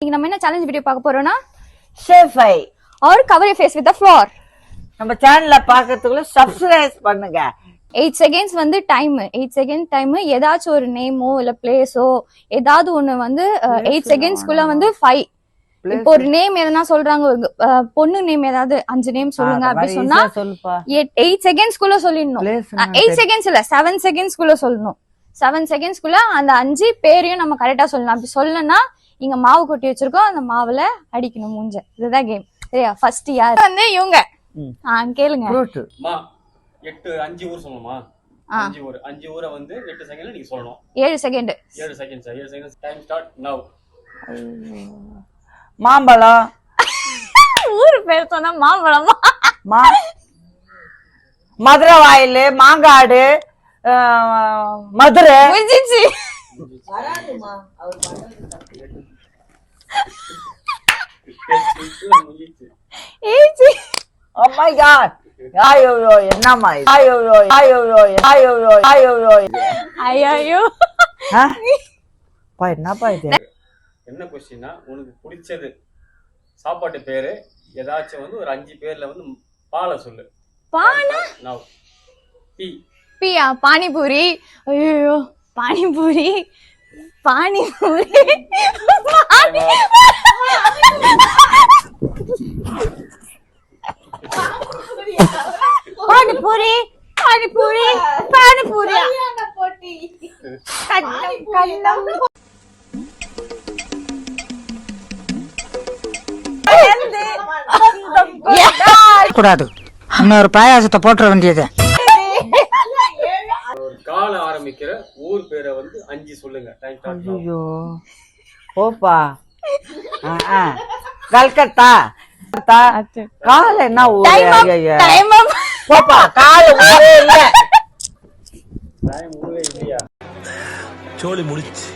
இன்னைக்கு நம்ம என்ன சேலஞ்ச் வீடியோ பார்க்க போறோம்னா ஷேஃபை और cover your face with the floor. நம்ம சேனல்ல பார்க்கிறதுக்குள்ள சப்ஸ்கிரைப் பண்ணுங்க. 8 seconds வந்து டைம் 8 செகண்ட் டைம் ஏதாச்சும் ஒரு நேமோ இல்ல பிளேஸோ ஏதாவது ஒண்ணு வந்து 8 செகண்ட்ஸ்க்குள்ள வந்து 5 இப்போ ஒரு நேம் எதனா சொல்றாங்க ஒரு பொண்ணு நேம் ஏதாவது 5 நேம் சொல்லுங்க அப்படி சொன்னா 8 செகண்ட்ஸ்க்குள்ள சொல்லிடணும். 8 செகண்ட்ஸ் இல்ல 7 செகண்ட்ஸ்க்குள்ள சொல்லணும். 7 செகண்ட்ஸ்க்குள்ள அந்த 5 பேரையும் நம்ம கரெக்டா சொல்லணும். அப்படி சொல்லனா இங்க மாவு கொட்டி வச்சிருக்கோம் அந்த மாவுல அடிக்கணும் மூஞ்ச. இதுதான் கேம். சரியா? ஃபர்ஸ்ட் யார் வந்து இவங்க கேளுங்க. 8 5 ஊர் சொல்லணுமா? 5 ஊர் 5 ஊரை வந்து 8 செகண்ட்ல நீங்க சொல்லணும். 7 செகண்ட் 7 செகண்ட்ஸ் டைம் ஸ்டார்ட் நவ. மாம்பழம் ஊர் பேர் சொன்னா மாம்பழமா? மதுரை வாயில் மாங்காடு மதுரை முடிஞ்சிச்சு. Oh my god. ஐயோ என்னம்மா இது? ஐயோ பா என்னப்பா இது? என்ன क्वेश्चनனா உனக்கு பிடிச்சது சாப்பாட்டு பேரு ஏதாச்சும் வந்து ஒரு 5 பேர்ல வந்து பால சொல்லு. பானா? நவ. பி பியா பானிபூரி. ஐயோ பானிபூரி பானிபூரி பானிபூரி பானிபூரி பானிபூரி போட்டி கண்ணம் கூடாது. இன்னொரு பாயாசத்தை போட்டுற வேண்டியது. ஒரு கால ஆரம்பிக்கிற ஊர் பேரை வந்து 5 சொல்லுங்க. Time start. ஐயோ ஓப்பா கல்கத்தா கால என்ன ஊரு? போப்பா கால ஊரே இல்ல. டைம் ஊரே இல்லையா? சோலி முடிச்சு